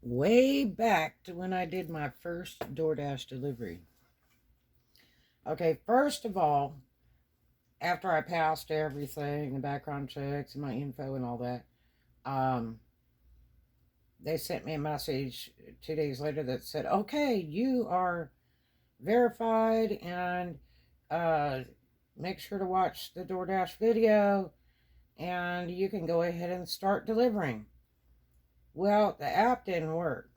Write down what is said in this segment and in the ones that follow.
Way back to when I did my first DoorDash delivery. Okay, first of all, after I passed everything, the background checks and my info and all that, um, they sent me a message 2 days later that said, "Okay, you are verified, and uh, make sure to watch the DoorDash video, and you can go ahead and start delivering." Well, the app didn't work.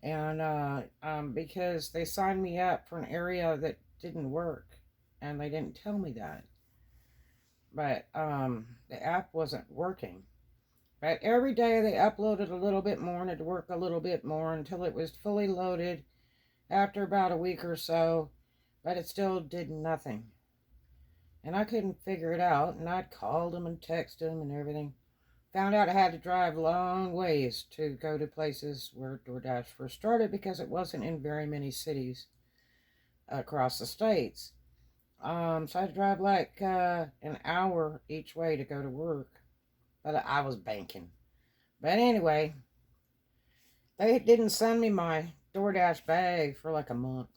And because they signed me up for an area that didn't work, and they didn't tell me that. But the app wasn't working. But every day they uploaded a little bit more, and it'd work a little bit more until it was fully loaded after about a week or so. But it still did nothing. And I couldn't figure it out. And I'd called them and texted them and everything. Found out I had to drive long ways to go to places where DoorDash first started because it wasn't in very many cities across the states. So I had to drive like an hour each way to go to work. But I was banking. But anyway, they didn't send me my DoorDash bag for like a month.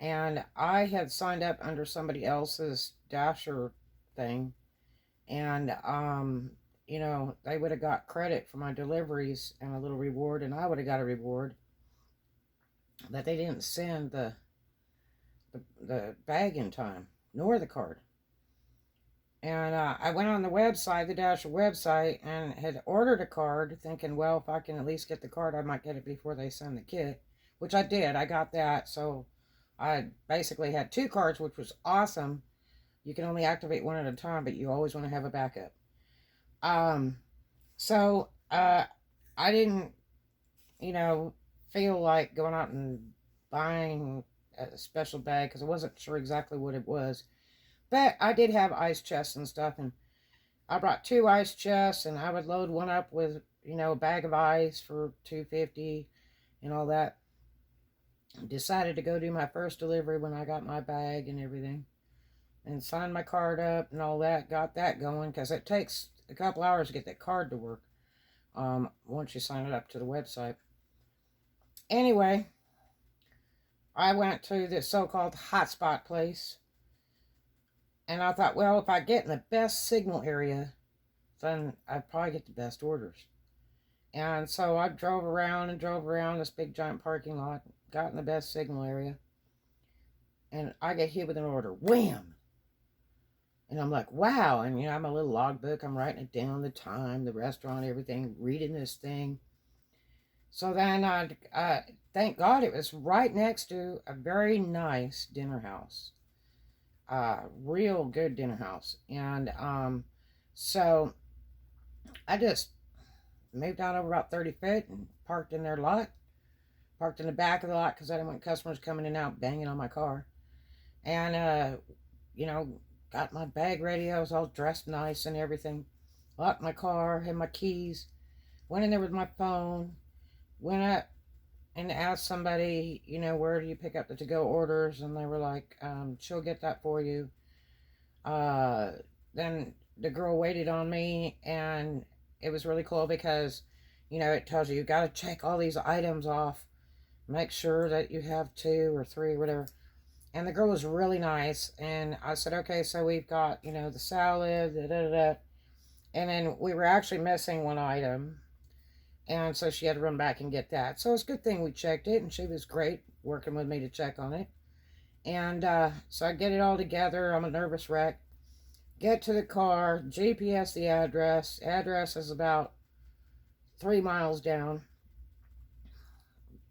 And I had signed up under somebody else's Dasher thing. And, they would have got credit for my deliveries and a little reward, and I would have got a reward. But they didn't send the bag in time, nor the card. And I went on the website, the Dasher website, and had ordered a card, thinking, well, if I can at least get the card, I might get it before they send the kit, which I did. I got that, so I basically had two cards, which was awesome. You can only activate one at a time, but you always want to have a backup. Um, so I didn't, you know, feel like going out and buying a special bag because I wasn't sure exactly what it was. But I did have ice chests and stuff, and I brought two ice chests, and I would load one up with, a bag of ice for $2.50 and all that. Decided to go do my first delivery when I got my bag and everything, and signed my card up and all that. Got that going because it takes a couple hours to get that card to work. Once you sign it up to the website. Anyway, I went to this so-called hotspot place, and I thought, well, if I get in the best signal area, then I'd probably get the best orders. And so I drove around and drove around this big giant parking lot, got in the best signal area, and I get hit with an order. Wham! And I'm like, wow. And, I'm a little logbook. I'm writing it down, the time, the restaurant, everything, reading this thing. So then, thank God it was right next to a very nice dinner house. Real good dinner house. And so I just moved out over about 30 feet and parked in their lot. Parked in the back of the lot because I didn't want customers coming in and out banging on my car. And, got my bag ready. I was all dressed nice and everything. Locked my car, had my keys. Went in there with my phone. Went up and asked somebody, where do you pick up the to-go orders? And they were like, she'll get that for you. Then the girl waited on me, and it was really cool because, it tells you got to check all these items off. Make sure that you have 2 or 3, whatever. And the girl was really nice. And I said, okay, so we've got, the salad, da da da. And then we were actually missing one item. And so she had to run back and get that. So it's a good thing we checked it, and she was great working with me to check on it. And so I get it all together. I'm a nervous wreck. Get to the car, GPS the address. Address is about 3 miles down.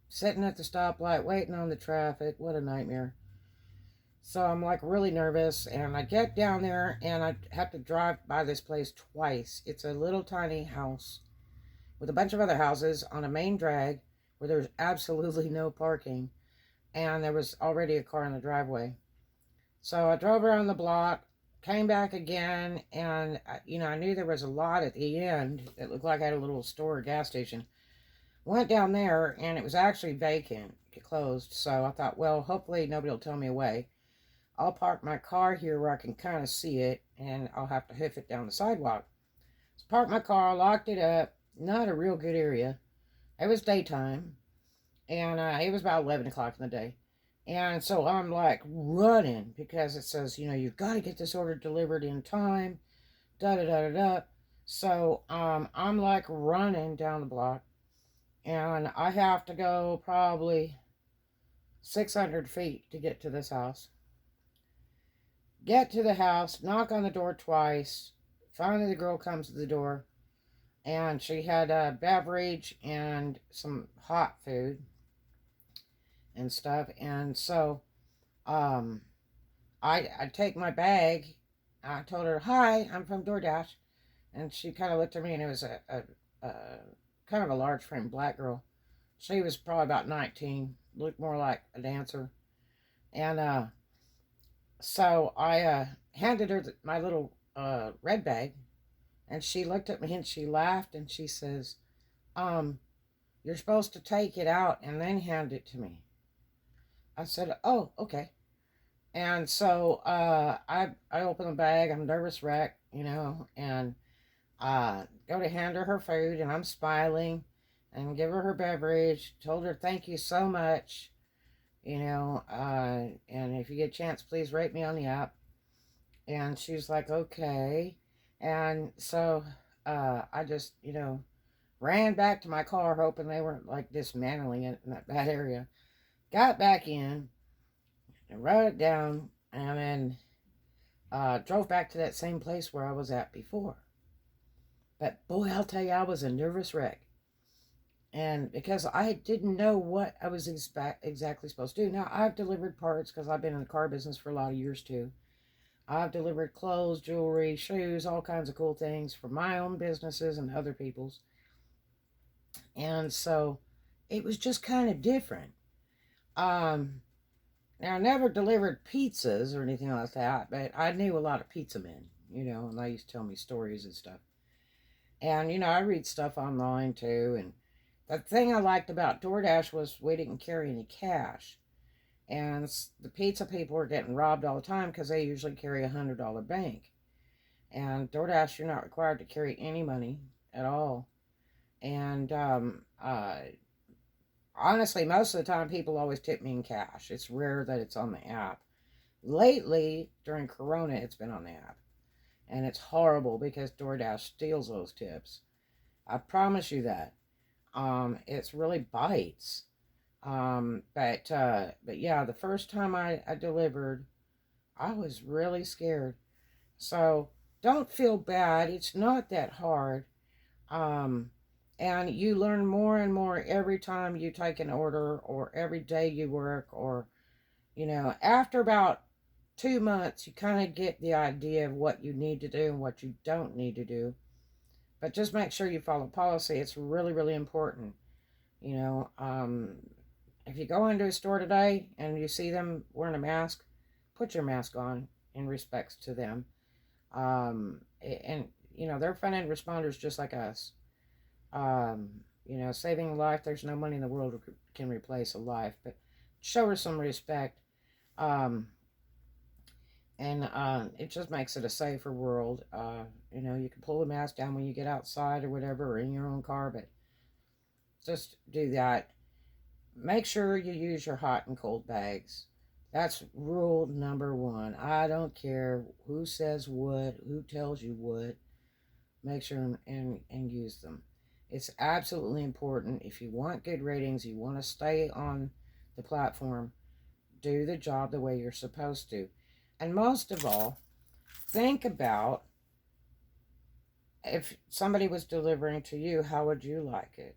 Sitting at the stoplight, waiting on the traffic. What a nightmare. So I'm like really nervous, and I get down there, and I have to drive by this place twice. It's a little tiny house with a bunch of other houses on a main drag where there's absolutely no parking, and there was already a car in the driveway. So I drove around the block, came back again, and I knew there was a lot at the end that looked like I had a little store or gas station. Went down there, and it was actually vacant, closed. So I thought, well, hopefully nobody will tell me away. I'll park my car here where I can kind of see it, and I'll have to hoof it down the sidewalk. So parked my car, locked it up, Not a real good area. It was daytime, and it was about 11 o'clock in the day. And so I'm like running because it says, you've got to get this order delivered in time, da da da da da. So I'm like running down the block, and I have to go probably 600 feet to get to this house. Get to the house, knock on the door twice. Finally, the girl comes to the door, and she had a beverage and some hot food and stuff. And so um, I take my bag. I told her, "Hi, I'm from Doordash," and she kind of looked at me, and it was a kind of a large frame black girl. She was probably about 19, looked more like a dancer. And so I handed her my little red bag, and she looked at me and she laughed and she says, um, "You're supposed to take it out and then hand it to me." I said, "Oh, okay." And so I open the bag. I'm nervous wreck, and go to hand her food, and I'm smiling and give her beverage. Told her thank you so much, and if you get a chance, please rate me on the app. And she's like, okay. And so I just, ran back to my car hoping they weren't like dismantling it in that bad area. Got back in and wrote it down, and then drove back to that same place where I was at before. But boy, I'll tell you, I was a nervous wreck. And because I didn't know what I was exactly supposed to do. Now, I've delivered parts because I've been in the car business for a lot of years too. I've delivered clothes, jewelry, shoes, all kinds of cool things for my own businesses and other people's. And so it was just kind of different. Um, Now, I never delivered pizzas or anything like that, but I knew a lot of pizza men, and they used to tell me stories and stuff. And, I read stuff online too. And the thing I liked about DoorDash was we didn't carry any cash. And the pizza people were getting robbed all the time because they usually carry $100 bank. And DoorDash, you're not required to carry any money at all. And honestly, most of the time, people always tip me in cash. It's rare that it's on the app. Lately, during Corona, it's been on the app. And it's horrible because DoorDash steals those tips. I promise you that. It's really bites. But yeah, the first time I delivered, I was really scared. So don't feel bad. It's not that hard. Um, and you learn more and more every time you take an order or every day you work, or, after about 2 months, you kind of get the idea of what you need to do and what you don't need to do. But just make sure you follow policy. It's really, really important. You know, um, if you go into a store today and you see them wearing a mask, put your mask on in respects to them. And, they're front end responders just like us. Saving a life, there's no money in the world can replace a life, but show her some respect. Um, and it just makes it a safer world. You can pull the mask down when you get outside or whatever, or in your own car, but just do that. Make sure you use your hot and cold bags. That's rule number one. I don't care who says what, who tells you what. Make sure and use them. It's absolutely important. If you want good ratings, you want to stay on the platform, do the job the way you're supposed to. And most of all, think about if somebody was delivering to you, how would you like it?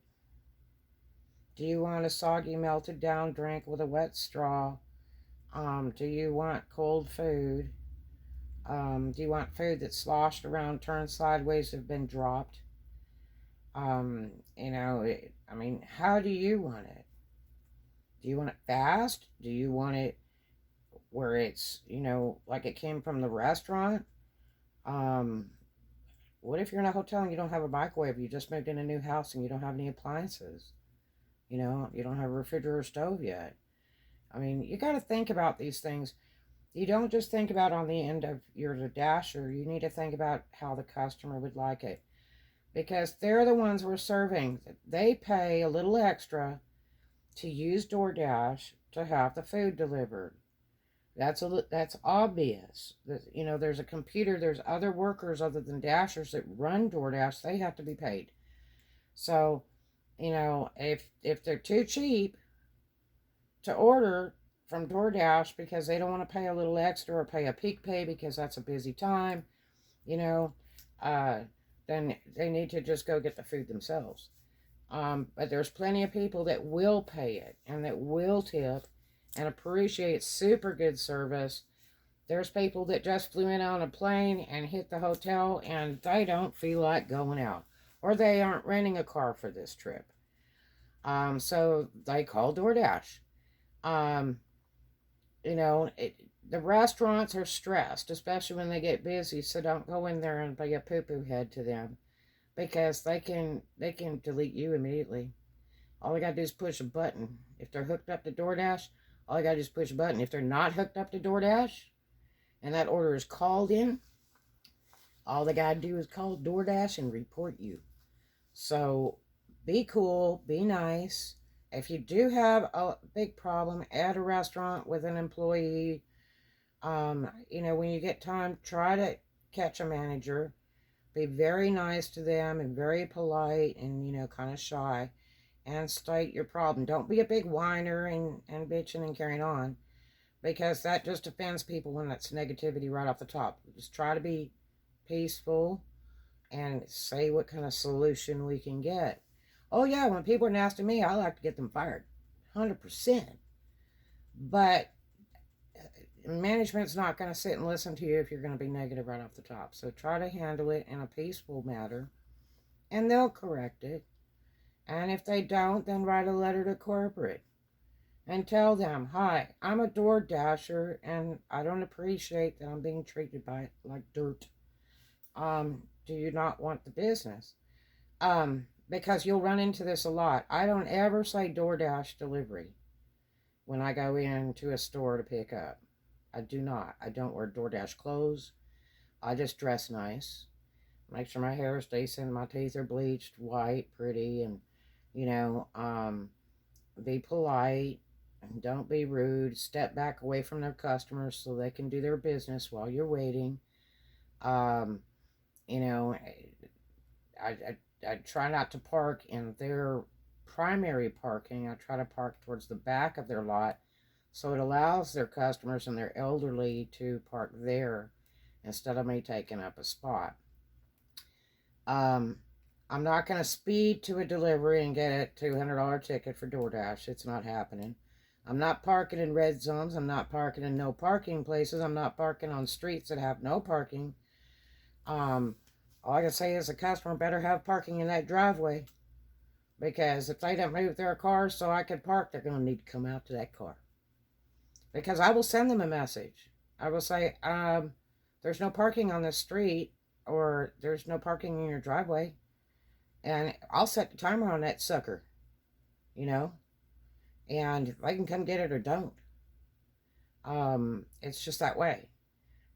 Do you want a soggy, melted down drink with a wet straw? Do you want cold food? Do you want food that's sloshed around, turned sideways, have been dropped? How do you want it? Do you want it fast? Do you want it where it's, like it came from the restaurant? Um, what if you're in a hotel and you don't have a microwave? You just moved in a new house and you don't have any appliances? You don't have a refrigerator or stove yet. You got to think about these things. You don't just think about on the end of your dasher. You need to think about how the customer would like it. because they're the ones we're serving. They pay a little extra to use DoorDash to have the food delivered. That's obvious. There's a computer. There's other workers other than Dashers that run DoorDash. They have to be paid. So, if they're too cheap to order from DoorDash because they don't want to pay a little extra or pay a peak pay because that's a busy time, you know, uh, then they need to just go get the food themselves. But there's plenty of people that will pay it and that will tip and appreciate super good service. There's people that just flew in on a plane and hit the hotel and they don't feel like going out, or they aren't renting a car for this trip. So they call DoorDash. Um, the restaurants are stressed, especially when they get busy. So don't go in there and be a poo-poo head to them, because they can delete you immediately. All they gotta do is push a button. If they're hooked up to DoorDash, all they gotta do is push a button. If they're not hooked up to DoorDash and that order is called in, all they gotta do is call DoorDash and report you. So be cool, be nice. If you do have a big problem at a restaurant with an employee, when you get time, try to catch a manager. Be very nice to them and very polite and, kind of shy, and state your problem. Don't be a big whiner and bitching and carrying on, because that just offends people when that's negativity right off the top. Just try to be peaceful and say what kind of solution we can get. Oh yeah, when people are nasty to me, I like to get them fired, 100%. But management's not going to sit and listen to you if you're going to be negative right off the top. So try to handle it in a peaceful manner, and they'll correct it. And if they don't, then write a letter to corporate and tell them, hi, I'm a door dasher and I don't appreciate that I'm being treated like dirt. Do you not want the business? Because you'll run into this a lot. I don't ever say DoorDash delivery when I go into a store to pick up. I do not. I don't wear DoorDash clothes. I just dress nice. Make sure my hair is decent, my teeth are bleached, white, pretty, and, be polite and don't be rude. Step back away from their customers so they can do their business while you're waiting. I try not to park in their primary parking. I try to park towards the back of their lot, so it allows their customers and their elderly to park there instead of me taking up a spot. I'm not going to speed to a delivery and get a $200 ticket for DoorDash. It's not happening. I'm not parking in red zones. I'm not parking in no parking places. I'm not parking on streets that have no parking. All I can say is the customer better have parking in that driveway, because if they don't move their car so I can park, they're going to need to come out to that car. Because I will send them a message. I will say, there's no parking on this street, or there's no parking in your driveway. And I'll set the timer on that sucker, and they can come get it or don't. It's just that way.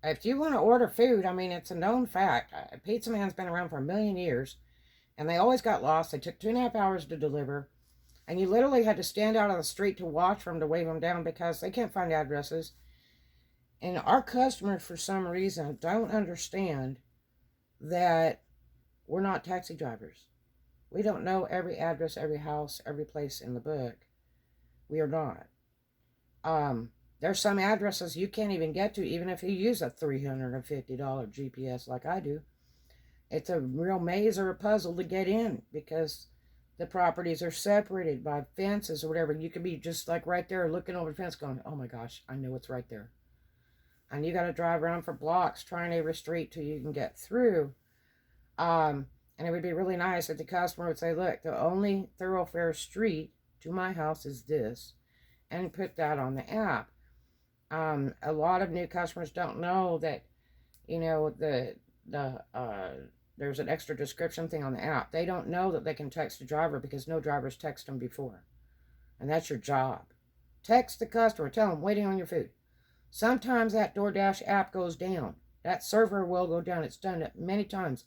If you want to order food, it's a known fact. Pizza Man's been around for 1,000,000 years, and they always got lost. They took 2.5 hours to deliver, and you literally had to stand out on the street to watch for them to wave them down because they can't find addresses. And our customers, for some reason, don't understand that we're not taxi drivers. We don't know every address, every house, every place in the book. We are not. There's some addresses you can't even get to, even if you use a $350 GPS like I do. It's a real maze or a puzzle to get in, because the properties are separated by fences or whatever. You could be just like right there looking over the fence going, oh my gosh, I know it's right there. And you got to drive around for blocks trying every street till you can get through. And it would be really nice if the customer would say, look, the only thoroughfare street to my house is this, and put that on the app. A lot of new customers don't know that, there's an extra description thing on the app. They don't know that they can text the driver, because no drivers text them before. And that's your job. Text the customer, tell them, waiting on your food. Sometimes that DoorDash app goes down. That server will go down. It's done it many times.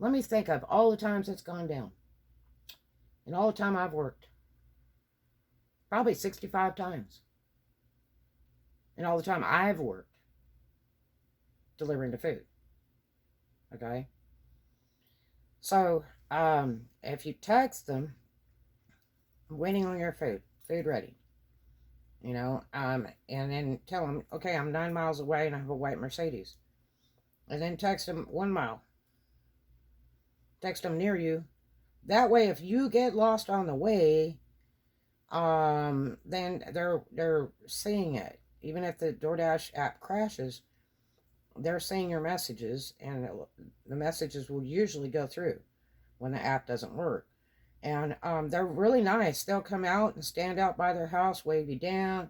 Let me think of all the times it's gone down. And all the time I've worked. Probably 65 times. And all the time I've worked delivering the food. Okay? So, if you text them, I'm waiting on your food ready. And then tell them, okay, I'm 9 miles away and I have a white Mercedes. And then text them 1 mile. Text them near you. That way, if you get lost on the way, then they're seeing it. Even if the DoorDash app crashes, they're seeing your messages, and the messages will usually go through when the app doesn't work. And they're really nice. They'll come out and stand out by their house, wave you down.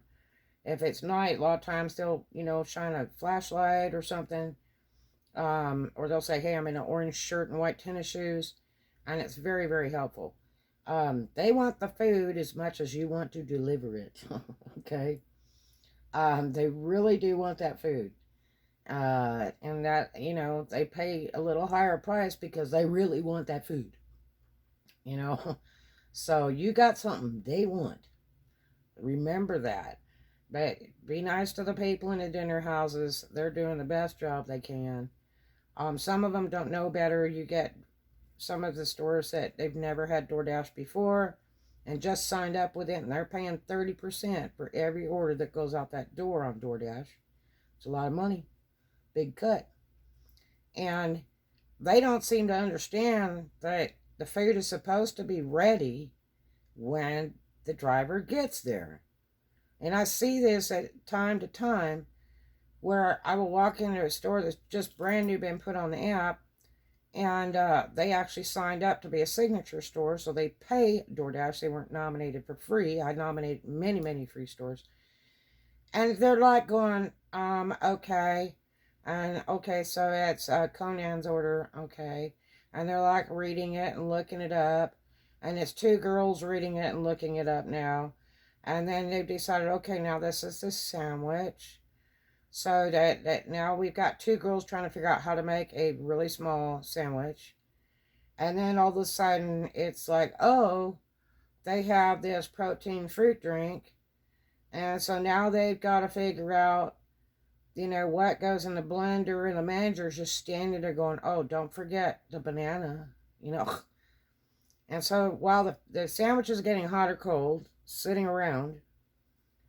If it's night, a lot of times they'll, shine a flashlight or something. Or they'll say, hey, I'm in an orange shirt and white tennis shoes. And it's very, very helpful. They want the food as much as you want to deliver it. Okay? They really do want that food. And that, they pay a little higher price because they really want that food. So you got something they want. Remember that. But be nice to the people in the dinner houses. They're doing the best job they can. Some of them don't know better. You get some of the stores that they've never had DoorDash before and just signed up with it, and they're paying 30% for every order that goes out that door on DoorDash. It's a lot of money. Big cut. And they don't seem to understand that the food is supposed to be ready when the driver gets there. And I see this at time to time where I will walk into a store that's just brand new, been put on the app, and they actually signed up to be a signature store, so they pay DoorDash. They weren't nominated for free. I nominated many, many free stores. And they're like going, okay. And okay, so it's Conan's order, okay. And they're like reading it and looking it up. And it's 2 girls reading it and looking it up now. And then they've decided, okay, now this is the sandwich. So that now we've got 2 girls trying to figure out how to make a really small sandwich. And then all of a sudden it's like, oh, they have this protein fruit drink. And so now they've got to figure out, what goes in the blender, and the manager's just standing there going, oh, don't forget the banana, And so while the sandwich is getting hot or cold, sitting around,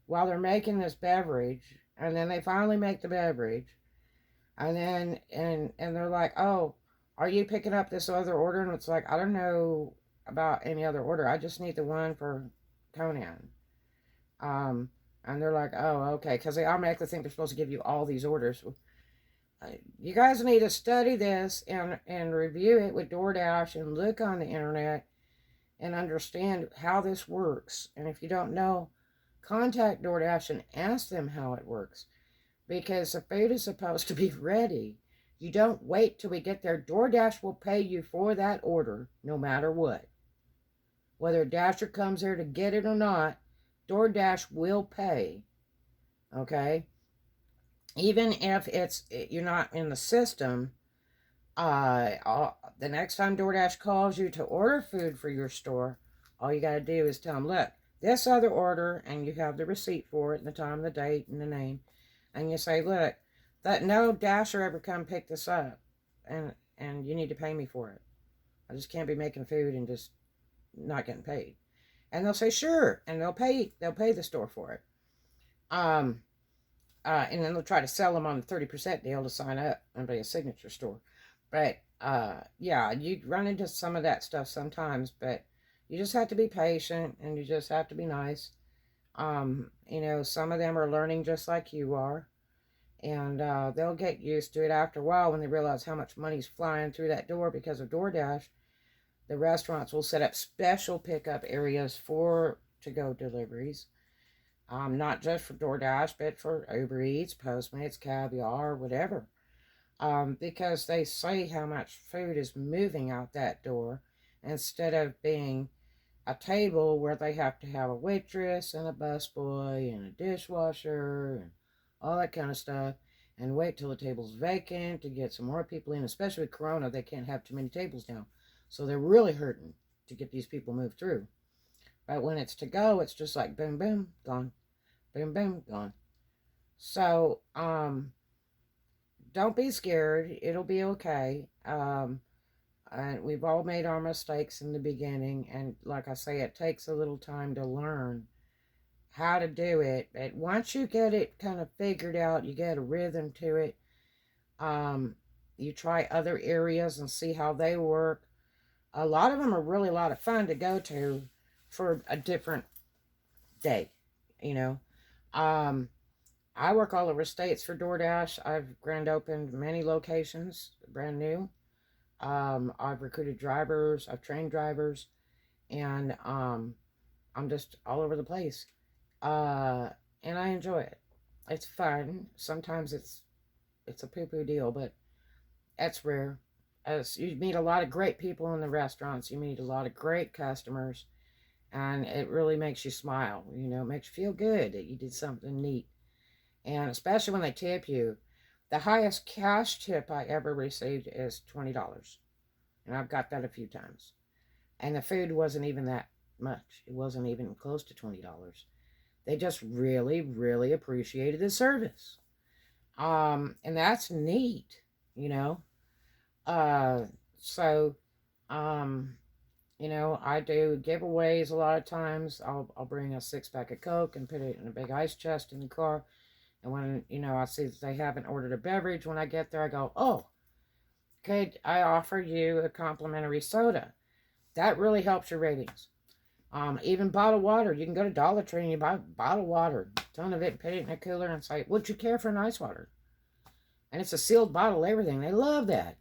while they're making this beverage, and then they finally make the beverage, and then, and they're like, oh, are you picking up this other order? And it's like, I don't know about any other order. I just need the one for Conan. And they're like, oh, okay, because they automatically think they're supposed to give you all these orders. You guys need to study this and review it with DoorDash and look on the internet and understand how this works. And if you don't know, contact DoorDash and ask them how it works. Because the food is supposed to be ready. You don't wait till we get there. DoorDash will pay you for that order no matter what. Whether a Dasher comes there to get it or not, DoorDash will pay, okay? Even if you're not in the system, the next time DoorDash calls you to order food for your store, all you got to do is tell them, look, this other order, and you have the receipt for it, and the time, the date, and the name, and you say, look, that no Dasher ever come pick this up, and you need to pay me for it. I just can't be making food and just not getting paid. And they'll say, sure, and they'll pay the store for it. And then they'll try to sell them on the 30% deal to sign up and be a signature store. But, yeah, you run into some of that stuff sometimes, but you just have to be patient, and you just have to be nice. Some of them are learning just like you are, and they'll get used to it after a while when they realize how much money's flying through that door because of DoorDash. The restaurants will set up special pickup areas for to-go deliveries. Not just for DoorDash, but for Uber Eats, Postmates, Caviar, whatever. Because they see how much food is moving out that door instead of being a table where they have to have a waitress and a busboy and a dishwasher and all that kind of stuff. and wait till the table's vacant to get some more people in. Especially with Corona, they can't have too many tables now. So they're really hurting to get these people moved through. But when it's to go, it's just like boom, boom, gone. Boom, boom, gone. So, don't be scared. It'll be okay. And we've all made our mistakes in the beginning. And like I say, it takes a little time to learn how to do it. But once you get it kind of figured out, you get a rhythm to it. You try other areas and see how they work. A lot of them are really a lot of fun to go to for a different day, you know. I work all over states for DoorDash. I've grand opened many locations, brand new. I've recruited drivers, I've trained drivers, and I'm just all over the place. And I enjoy it. It's fun. Sometimes it's a poo-poo deal, but that's rare. As you meet a lot of great people in the restaurants, you meet a lot of great customers, and it really makes you smile. You know, it makes you feel good that you did something neat. And especially when they tip you. The highest cash tip I ever received is $20. And I've got that a few times. And the food wasn't even that much. It wasn't even close to $20. They just really, really appreciated the service. And that's neat, you know. So, you know, I do giveaways a lot of times. I'll bring a 6-pack of Coke and put it in a big ice chest in the car. And when, you know, I see that they haven't ordered a beverage, when I get there, I go, oh, could I offer you a complimentary soda? That really helps your ratings. Even bottled water. You can go to Dollar Tree and you buy bottled water, a ton of it, put it in a cooler and say, would you care for an ice water? And it's a sealed bottle, everything. They love that.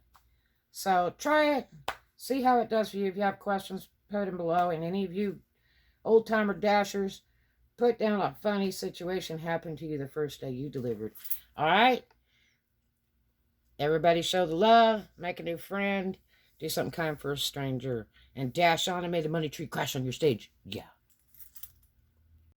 So try it. See how it does for you. If you have questions, put them below. And any of you old-timer dashers, put down a funny situation happened to you the first day you delivered. All right? Everybody show the love. Make a new friend. Do something kind for a stranger. And dash on and may the money tree crash on your stage. Yeah.